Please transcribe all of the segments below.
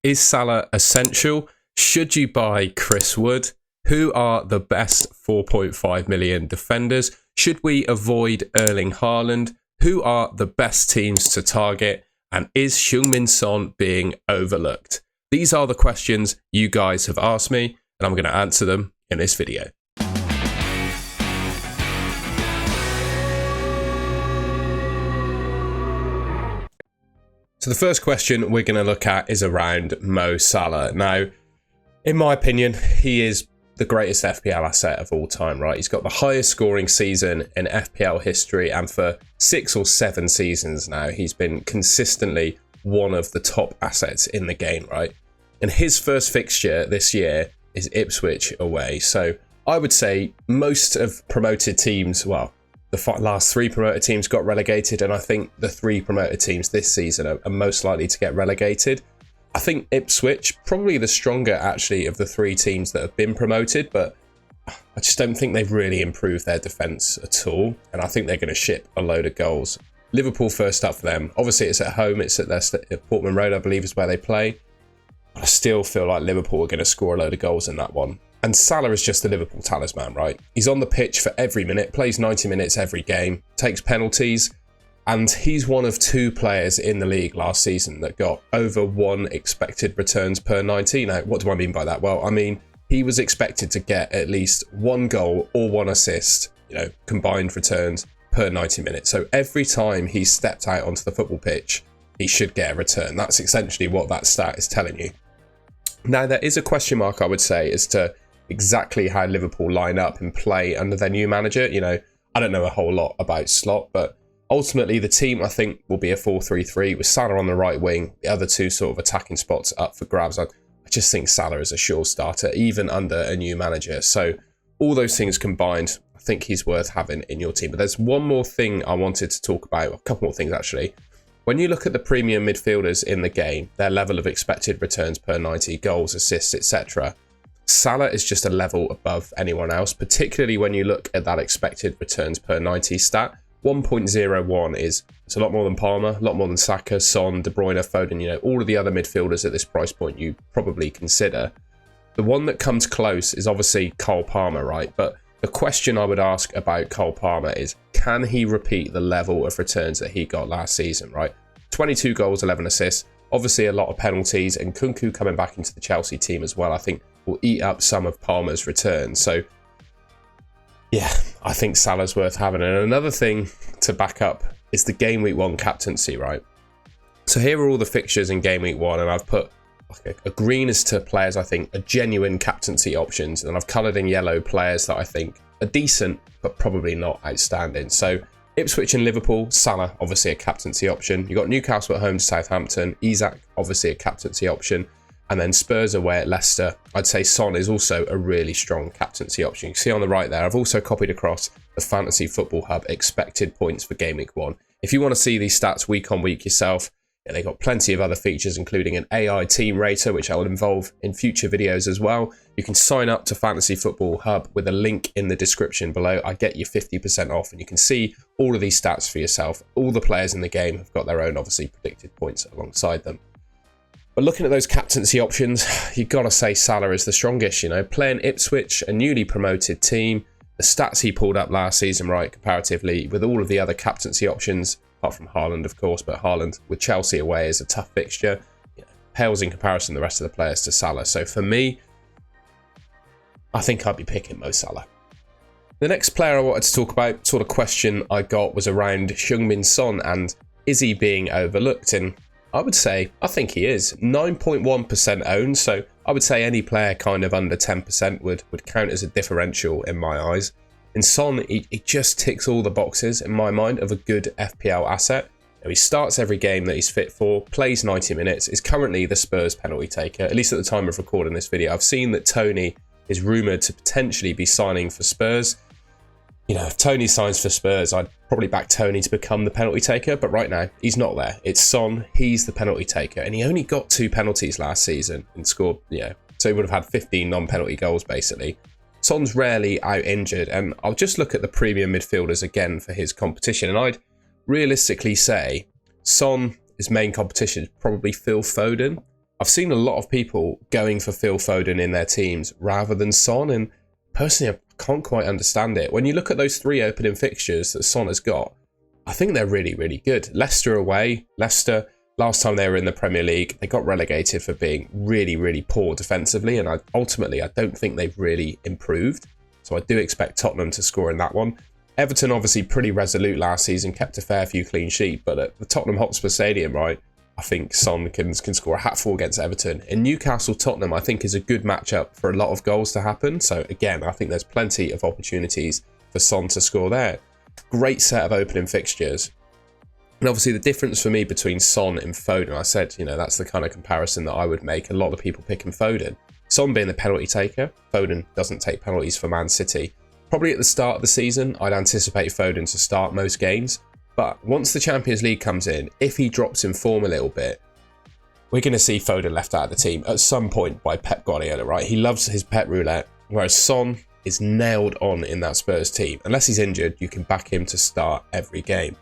Is Salah essential? Should you buy Chris Wood? Who are the best 4.5 million defenders? Should we avoid Erling Haaland? Who are the best teams to target? And is Heung-min Son being overlooked? These are the questions you guys have asked me, and I'm going to answer them in this video. So the first question we're going to look at is around Mo Salah. Now, in my opinion, he is the greatest FPL asset of all time, right? He's got the highest scoring season in FPL history, and for 6 or 7 seasons now, he's been consistently one of the top assets in the game, right? And his first fixture this year is Ipswich away. So I would say most of promoted teams, well, the last 3 promoted teams got relegated, and I think the 3 promoted teams this season are most likely to get relegated. I think Ipswich, probably the stronger actually of the 3 teams that have been promoted, but I just don't think they've really improved their defence at all, and I think they're going to ship a load of goals. Liverpool first up for them. Obviously it's at home, it's at their Portman Road, I believe is where they play. But I still feel like Liverpool are going to score a load of goals in that one. And Salah is just the Liverpool talisman, right? He's on the pitch for every minute, plays 90 minutes every game, takes penalties, and he's one of 2 players in the league last season that got over 1 expected returns per 90. Now, what do I mean by that? Well, I mean, he was expected to get at least 1 goal or 1 assist, combined returns per 90 minutes. So every time he stepped out onto the football pitch, he should get a return. That's essentially what that stat is telling you. Now, there is a question mark, I would say, as to exactly how Liverpool line up and play under their new manager. I don't know a whole lot about Slot, but ultimately the team I think will be a 4-3-3 with Salah on the right wing, the other 2 sort of attacking spots up for grabs. I just think Salah is a sure starter, even under a new manager. So all those things combined, I think he's worth having in your team. But there's one more thing I wanted to talk about, a couple more things actually. When you look at the premium midfielders in the game, their level of expected returns per 90, goals, assists, etc., Salah is just a level above anyone else, particularly when you look at that expected returns per 90 stat. 1.01 it's a lot more than Palmer, a lot more than Saka, Son, De Bruyne, Foden, all of the other midfielders at this price point you probably consider. The one that comes close is obviously Cole Palmer, right? But the question I would ask about Cole Palmer is, can he repeat the level of returns that he got last season, right? 22 goals, 11 assists, obviously a lot of penalties, and Kunku coming back into the Chelsea team as well, I think will eat up some of Palmer's returns. So yeah, I think Salah's worth having. And another thing to back up is the game week 1 captaincy, right? So here are all the fixtures in game week 1, and I've put a green as to players I think are genuine captaincy options, and I've coloured in yellow players that I think are decent but probably not outstanding. So Ipswich and Liverpool, Salah obviously a captaincy option. You've got Newcastle at home to Southampton, Isak obviously a captaincy option, and then Spurs away at Leicester. I'd say Son is also a really strong captaincy option. You can see on the right there, I've also copied across the Fantasy Football Hub expected points for Game Week 1. If you want to see these stats week on week yourself, they've got plenty of other features, including an AI team rater, which I will involve in future videos as well. You can sign up to Fantasy Football Hub with a link in the description below. I get you 50% off, and you can see all of these stats for yourself. All the players in the game have got their own, obviously, predicted points alongside them. But looking at those captaincy options, you've got to say Salah is the strongest, Playing Ipswich, a newly promoted team, the stats he pulled up last season, right, comparatively, with all of the other captaincy options, apart from Haaland, of course, but Haaland with Chelsea away is a tough fixture. Pales in comparison to the rest of the players to Salah. So for me, I think I'd be picking Mo Salah. The next player I wanted to talk about, sort of question I got, was around Heung-min Son, and is he being overlooked? And I would say, I think he is. 9.1% owned, so I would say any player kind of under 10% would count as a differential in my eyes. And Son, he just ticks all the boxes in my mind of a good FPL asset. He starts every game that he's fit for, plays 90 minutes, is currently the Spurs penalty taker, at least at the time of recording this video. I've seen that Tony is rumoured to potentially be signing for Spurs. If Tony signs for Spurs, I'd probably back Tony to become the penalty taker, but right now, he's not there. It's Son, he's the penalty taker, and he only got 2 penalties last season and scored, so he would have had 15 non-penalty goals, basically. Son's rarely out-injured, and I'll just look at the premium midfielders again for his competition, and I'd realistically say Son, his main competition is probably Phil Foden. I've seen a lot of people going for Phil Foden in their teams rather than Son, and personally I can't quite understand it. When you look at those 3 opening fixtures that Son has got, I think they're really, really good. Leicester away. Leicester, last time they were in the Premier League, they got relegated for being really, really poor defensively, and ultimately I don't think they've really improved. So I do expect Tottenham to score in that one. Everton obviously pretty resolute last season, kept a fair few clean sheets, but at the Tottenham Hotspur Stadium, right, I think Son can score a hatful against Everton. In Newcastle, Tottenham, I think is a good matchup for a lot of goals to happen. So again, I think there's plenty of opportunities for Son to score there. Great set of opening fixtures. And obviously the difference for me between Son and Foden, I said, that's the kind of comparison that I would make. A lot of people picking Foden. Son being the penalty taker. Foden doesn't take penalties for Man City. Probably at the start of the season, I'd anticipate Foden to start most games. But once the Champions League comes in, if he drops in form a little bit, we're going to see Foden left out of the team at some point by Pep Guardiola, right? He loves his pet roulette, whereas Son is nailed on in that Spurs team. Unless he's injured, you can back him to start every game.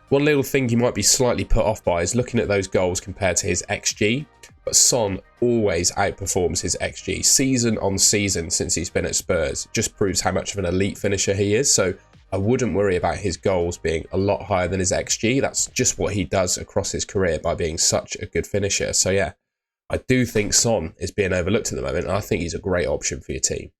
One little thing you might be slightly put off by is looking at those goals compared to his XG. But Son always outperforms his XG season on season since he's been at Spurs. Just proves how much of an elite finisher he is. So I wouldn't worry about his goals being a lot higher than his XG. That's just what he does across his career by being such a good finisher. So yeah, I do think Son is being overlooked at the moment. And I think he's a great option for your team.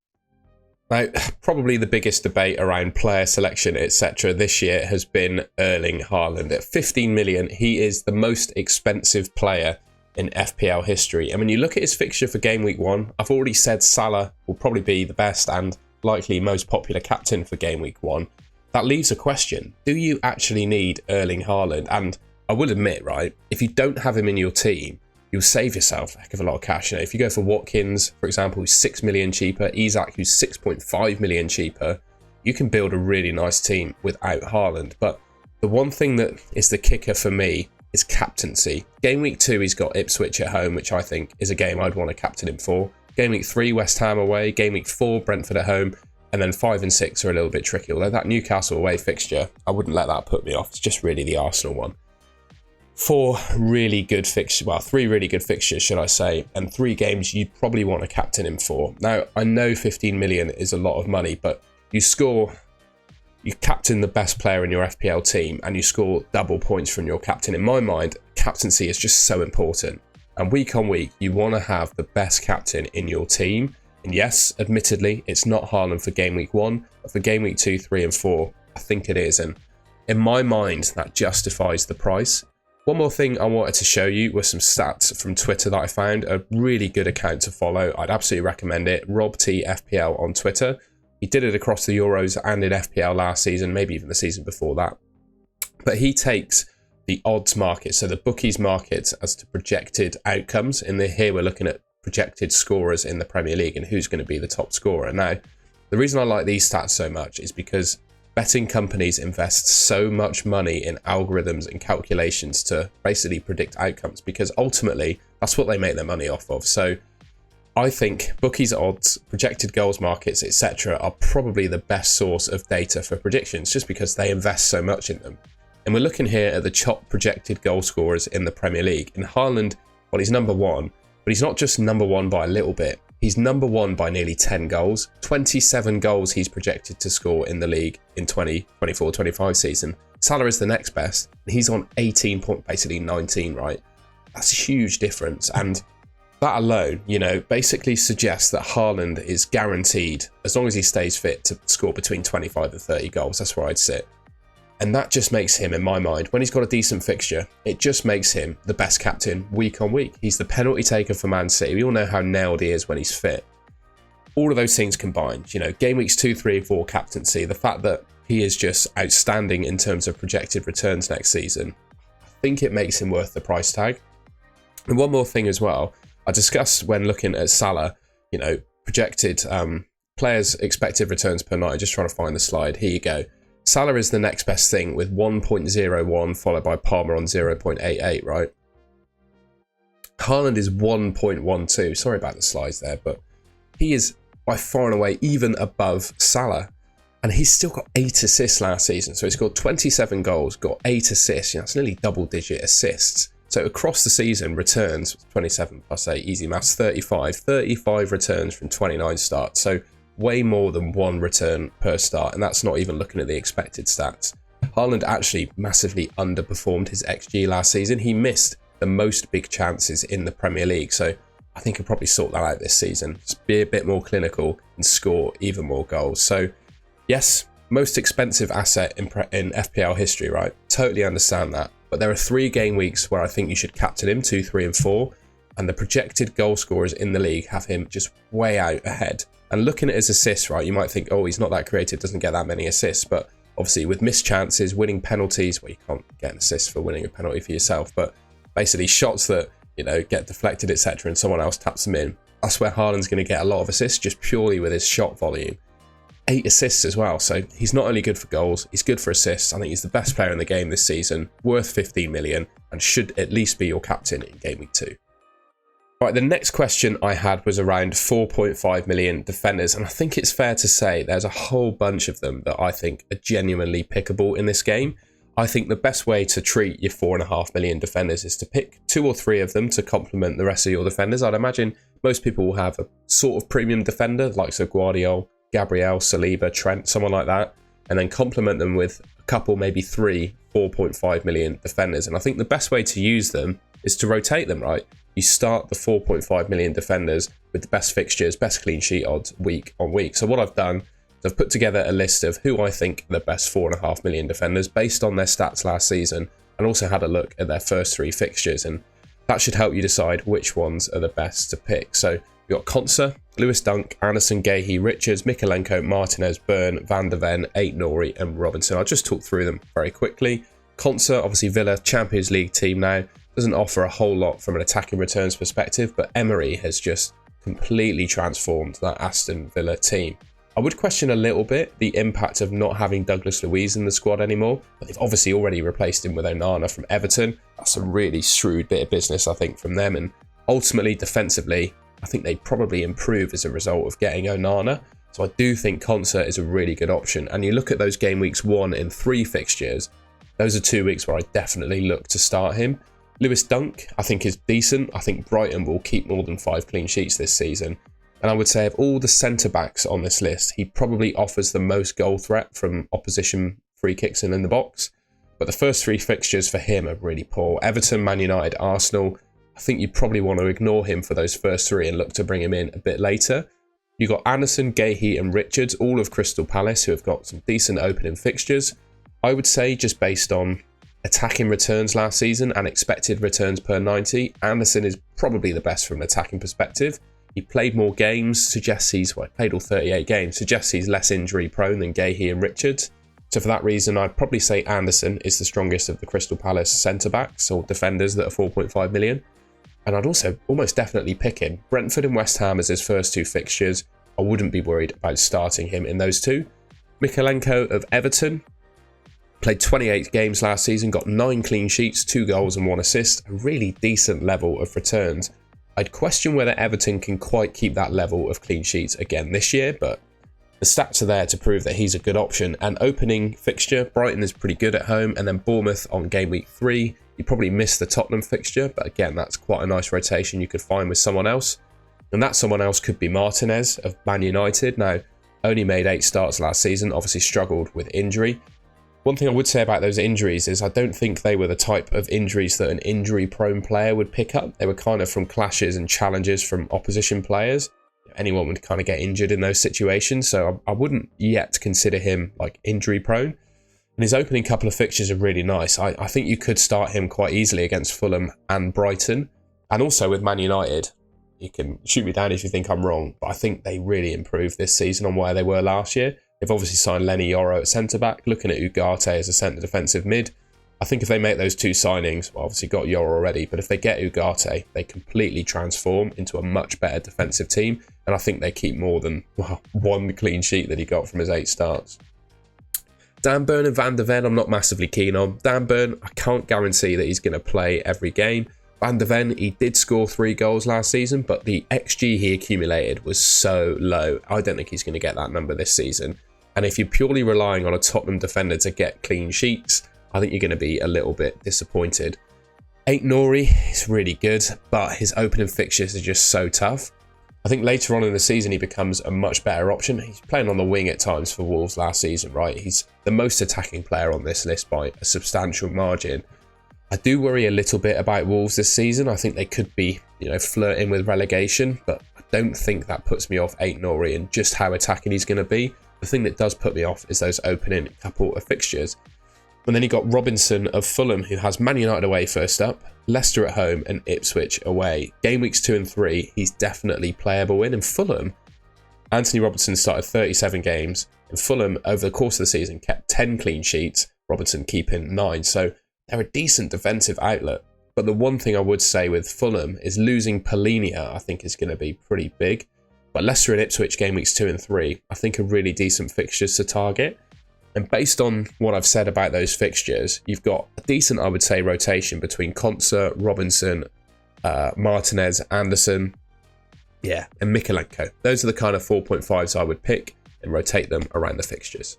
Now, probably the biggest debate around player selection, etc. this year has been Erling Haaland. At 15 million, he is the most expensive player in FPL history. And when you look at his fixture for game week 1, I've already said Salah will probably be the best and likely most popular captain for game week 1. That leaves a question. Do you actually need Erling Haaland? And I will admit, right, if you don't have him in your team, you'll save yourself a heck of a lot of cash. If you go for Watkins, for example, who's 6 million cheaper, Isak, who's 6.5 million cheaper, you can build a really nice team without Haaland. But the one thing that is the kicker for me is captaincy. Game week 2, he's got Ipswich at home, which I think is a game I'd want to captain him for. Game week 3, West Ham away. Game week 4, Brentford at home. And then 5 and 6 are a little bit tricky. Although that Newcastle away fixture, I wouldn't let that put me off. It's just really the Arsenal one. 4 really good fixtures, well, 3 really good fixtures, should I say, and 3 games you'd probably want to captain him for. Now, I know 15 million is a lot of money, but you captain the best player in your FPL team and you score double points from your captain. In my mind, captaincy is just so important. And week on week, you want to have the best captain in your team. And yes, admittedly, it's not Haaland for game week 1, but for game week 2, 3 and 4, I think it is. And in my mind, that justifies the price. One more thing I wanted to show you were some stats from Twitter that I found. A really good account to follow. I'd absolutely recommend it. Rob T FPL on Twitter. He did it across the Euros and in FPL last season, maybe even the season before that. But he takes the odds market, so the bookies market, as to projected outcomes. In here we're looking at projected scorers in the Premier League and who's going to be the top scorer. Now, the reason I like these stats so much is because betting companies invest so much money in algorithms and calculations to basically predict outcomes, because ultimately that's what they make their money off of. So I think bookies odds, projected goals markets, etc. are probably the best source of data for predictions, just because they invest so much in them. And we're looking here at the top projected goal scorers in the Premier League. And Haaland, well, he's number 1, but he's not just number 1 by a little bit. He's number 1 by nearly 10 goals. 27 goals he's projected to score in the league in 2024-25 season. Salah is the next best. He's on 18 point, basically 19, right? That's a huge difference. And that alone, basically suggests that Haaland is guaranteed, as long as he stays fit, to score between 25 and 30 goals. That's where I'd sit. And that just makes him, in my mind, when he's got a decent fixture, it just makes him the best captain week on week. He's the penalty taker for Man City. We all know how nailed he is when he's fit. All of those things combined, game weeks 2, 3, and 4 captaincy, the fact that he is just outstanding in terms of projected returns next season, I think it makes him worth the price tag. And one more thing as well, I discussed when looking at Salah, projected players' expected returns per night. Just trying to find the slide. Here you go. Salah is the next best thing with 1.01, followed by Palmer on 0.88, right? Haaland is 1.12. Sorry about the slides there, but he is by far and away even above Salah. And he's still got 8 assists last season. So he's got 27 goals, got 8 assists. It's nearly double-digit assists. So across the season, returns 27 plus 8, easy maths, 35 returns from 29 starts. So way more than one return per start, and that's not even looking at the expected stats. Haaland actually massively underperformed his XG last season. He missed the most big chances in the Premier League, so I think he'll probably sort that out this season. Just be a bit more clinical and score even more goals. So yes, most expensive asset in FPL history, right? Totally understand that. But there are 3 game weeks where I think you should captain him, 2, 3 and 4. And the projected goal scorers in the league have him just way out ahead. And looking at his assists, right, you might think, oh, he's not that creative, doesn't get that many assists. But obviously with missed chances, winning penalties, well, you can't get an assist for winning a penalty for yourself. But basically shots that, you know, get deflected, etc. and someone else taps them in. That's where Haaland's going to get a lot of assists just purely with his shot volume. 8 assists as well, so he's not only good for goals, he's good for assists. I think he's the best player in the game this season, worth 15 million, and should at least be your captain in game week 2. Right, the next question I had was around 4.5 million defenders, and I think it's fair to say there's a whole bunch of them that I think are genuinely pickable in this game. I think the best way to treat your 4.5 million defenders is to pick 2 or 3 of them to complement the rest of your defenders. I'd imagine most people will have a sort of premium defender, like so Guardiola, Gabriel, Saliba, Trent, someone like that, and then complement them with a couple, maybe 3, 4.5 million defenders. And I think the best way to use them is to rotate them, right? You start the 4.5 million defenders with the best fixtures, best clean sheet odds week on week. So what I've done is I've put together a list of who I think are the best 4.5 million defenders based on their stats last season, and also had a look at their first 3 fixtures, and that should help you decide which ones are the best to pick. So you've got Konsa, Lewis Dunk, Anderson, Gahey, Richards, Mikalenko, Martinez, Byrne, Van de Ven, Aït-Nouri and Robinson. I'll just talk through them very quickly. Konsa, obviously Villa, Champions League team now, doesn't offer a whole lot from an attacking returns perspective, but Emery has just completely transformed that Aston Villa team. I would question a little bit the impact of not having Douglas Luiz in the squad anymore, but they've obviously already replaced him with Onana from Everton. That's a really shrewd bit of business, I think, from them. And ultimately, defensively, I think they probably improve as a result of getting Onana. So I do think Konsa is a really good option. And you look at those game weeks 1 and 3 fixtures, those are 2 weeks where I definitely look to start him. Lewis Dunk, I think, is decent. I think Brighton will keep more than 5 clean sheets this season. And I would say of all the centre-backs on this list, he probably offers the most goal threat from opposition free kicks and in the box. But the first 3 fixtures for him are really poor. Everton, Man United, Arsenal. I think you probably want to ignore him for those first 3 and look to bring him in a bit later. You've got Anderson, Gahey and Richards, all of Crystal Palace, who have got some decent opening fixtures. I would say just based on attacking returns last season and expected returns per 90, Anderson is probably the best from an attacking perspective. He played more games, suggests he's, well, played all 38 games, suggests he's less injury prone than Gahey and Richards. So for that reason, I'd probably say Anderson is the strongest of the Crystal Palace centre-backs or defenders that are 4.5 million. And I'd also almost definitely pick him. Brentford and West Ham as his first 2 fixtures. I wouldn't be worried about starting him in those 2. Mikalenko of Everton played 28 games last season, got 9 clean sheets, 2 goals and 1 assist, a really decent level of returns. I'd question whether Everton can quite keep that level of clean sheets again this year, but the stats are there to prove that he's a good option. And opening fixture, Brighton is pretty good at home, and then Bournemouth on game week 3. You probably missed the Tottenham fixture, but again, that's quite a nice rotation you could find with someone else. And that someone else could be Martinez of Man United. Now, only made 8 starts last season, obviously struggled with injury. One thing I would say about those injuries is I don't think they were the type of injuries that an injury-prone player would pick up. They were kind of from clashes and challenges from opposition players. Anyone would kind of get injured in those situations, so I wouldn't yet consider him like injury-prone. And his opening couple of fixtures are really nice. I think you could start him quite easily against Fulham and Brighton. And also with Man United, you can shoot me down if you think I'm wrong, but I think they really improved this season on where they were last year. They've obviously signed Lenny Yoro at centre-back, looking at Ugarte as a centre defensive mid. I think if they make those 2 signings, well, obviously got Yoro already, but if they get Ugarte, they completely transform into a much better defensive team. And I think they keep more than 1 clean sheet that he got from his 8 starts. Dan Byrne and Van de Ven, I'm not massively keen on. Dan Byrne, I can't guarantee that he's going to play every game. Van de Ven, he did score 3 goals last season, but the XG he accumulated was so low. I don't think he's going to get that number this season. And if you're purely relying on a Tottenham defender to get clean sheets, I think you're going to be a little bit disappointed. 8 Nori is really good, but his opening fixtures are just so tough. I think later on in the season he becomes a much better option. He's playing on the wing at times for Wolves last season, right? He's the most attacking player on this list by a substantial margin. I do worry a little bit about Wolves this season. I think they could be, flirting with relegation, but I don't think that puts me off 8 Nori and just how attacking he's going to be. The thing that does put me off is those opening couple of fixtures. And then you got Robinson of Fulham, who has Man United away first up, Leicester at home and Ipswich away. Game weeks 2 and 3, he's definitely playable in. And Fulham, Anthony Robinson started 37 games. And Fulham, over the course of the season, kept 10 clean sheets, Robinson keeping 9. So they're a decent defensive outlet. But the one thing I would say with Fulham is losing Polinia, I think, is going to be pretty big. But Leicester and Ipswich, game weeks 2 and 3, I think are really decent fixtures to target. And based on what I've said about those fixtures, you've got a decent, I would say, rotation between Konsa, Robinson, Martinez, Anderson, and Mikolenko. Those are the kind of 4.5s I would pick and rotate them around the fixtures.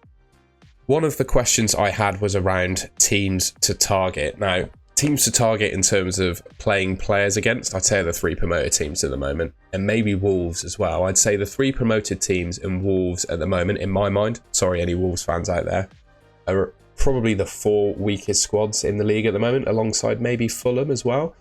One of the questions I had was around teams to target. Now, teams to target in terms of playing players against, I'd say the 3 promoted teams at the moment, and maybe Wolves as well. I'd say the 3 promoted teams and Wolves at the moment, in my mind, sorry any Wolves fans out there, are probably the 4 weakest squads in the league at the moment, alongside maybe Fulham as well.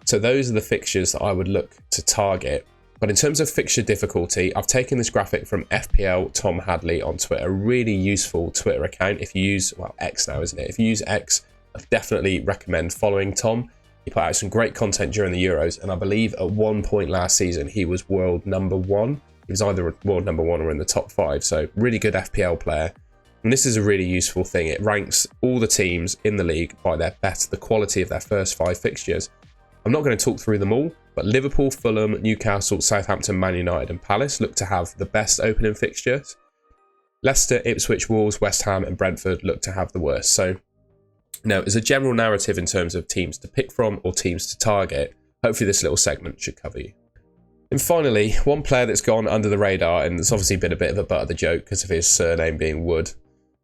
So those are the fixtures that I would look to target. But in terms of fixture difficulty, I've taken this graphic from FPL Tom Hadley on Twitter, a really useful Twitter account. If you use, X now, isn't it? If you use X, I definitely recommend following Tom. He put out some great content during the Euros, and I believe at one point last season he was world number 1. He was either world number 1 or in the top 5, so really good FPL player. And this is a really useful thing. It ranks all the teams in the league by the quality of their first 5 fixtures. I'm not going to talk through them all, but Liverpool, Fulham, Newcastle, Southampton, Man United and Palace look to have the best opening fixtures. Leicester, Ipswich, Wolves, West Ham and Brentford look to have the worst. So now, as a general narrative in terms of teams to pick from or teams to target, hopefully this little segment should cover you. And finally, one player that's gone under the radar, and it's obviously been a bit of a butt of the joke because of his surname being Wood.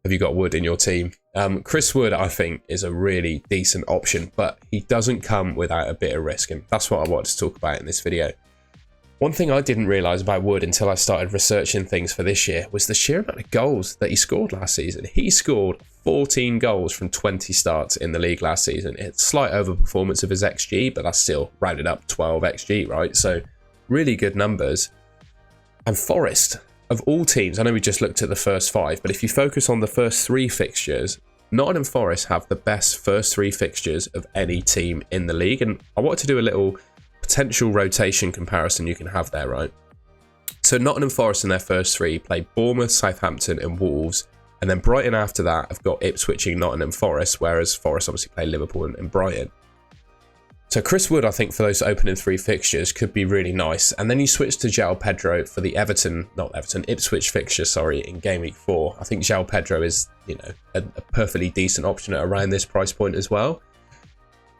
Have you got Wood in your team? Chris Wood, I think, is a really decent option, but he doesn't come without a bit of risk, and that's what I wanted to talk about in this video. One thing I didn't realise about Wood until I started researching things for this year was the sheer amount of goals that he scored last season. He scored 14 goals from 20 starts in the league last season. It's a slight overperformance of his XG, but that's still rounded up 12 XG, right? So really good numbers. And Forest, of all teams, I know we just looked at the first 5, but if you focus on the first 3 fixtures, Nottingham Forest have the best first 3 fixtures of any team in the league. And I wanted to do a little potential rotation comparison you can have there, right? So Nottingham Forest in their first 3 play Bournemouth, Southampton and Wolves, and then Brighton after that have got Ipswich and Nottingham Forest, whereas Forest obviously play Liverpool and Brighton. So Chris Wood, I think, for those opening 3 fixtures could be really nice. And then you switch to João Pedro for the Ipswich fixture, in game week 4. I think João Pedro is, a perfectly decent option at around this price point as well.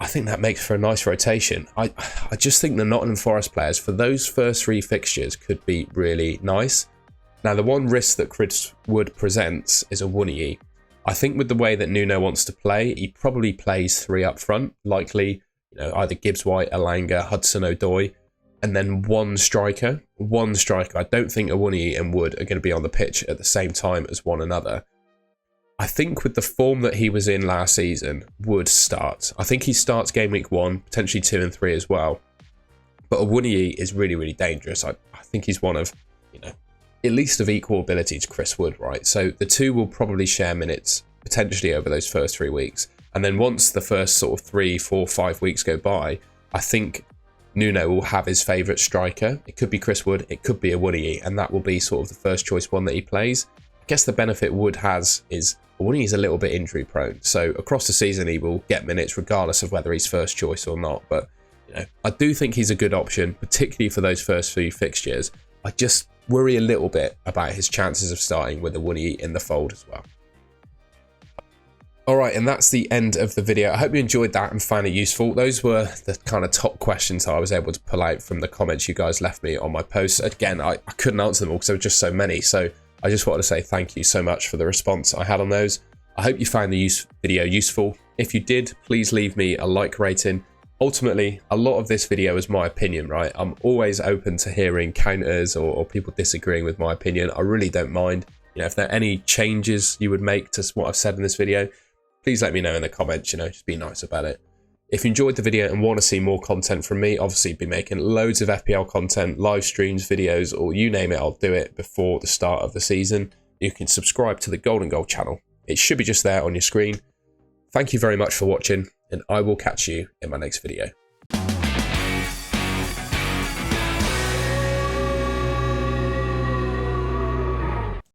I think that makes for a nice rotation. I just think the Nottingham Forest players for those first 3 fixtures could be really nice. Now, the one risk that Chris Wood presents is a Awoniyi. I think with the way that Nuno wants to play, he probably plays 3 up front, likely either Gibbs-White, Elanga, Hudson-Odoi, and then one striker. I don't think Awoniyi and Wood are going to be on the pitch at the same time as one another. I think with the form that he was in last season, Wood starts. I think he starts game week 1, potentially 2 and 3 as well. But Awoniyi is really, really dangerous. I think he's one of, at least of equal ability to Chris Wood, right? So the 2 will probably share minutes potentially over those first 3 weeks. And then once the first sort of 3, 4, 5 weeks go by, I think Nuno will have his favourite striker. It could be Chris Wood, it could be Awoniyi, and that will be sort of the first choice one that he plays. I guess the benefit Wood has is Awoniyi is a little bit injury prone. So across the season, he will get minutes regardless of whether he's first choice or not. But, I do think he's a good option, particularly for those first few fixtures. I just worry a little bit about his chances of starting with Awoniyi in the fold as well. Alright, and that's the end of the video. I hope you enjoyed that and found it useful. Those were the kind of top questions I was able to pull out from the comments you guys left me on my posts. Again, I couldn't answer them all because there were just so many. So I just wanted to say thank you so much for the response I had on those. I hope you found the video useful. If you did, please leave me a like rating ultimately, a lot of this video is my opinion, right? I'm always open to hearing counters or people disagreeing with my opinion. I really don't mind. You know, if there are any changes you would make to what I've said in this video, please let me know in the comments, you know, just be nice about it. If you enjoyed the video and want to see more content from me, obviously be making loads of FPL content, live streams, videos, or you name it, I'll do it before the start of the season. You can subscribe to the Golden Goal channel. It should be just there on your screen. Thank you very much for watching, and I will catch you in my next video.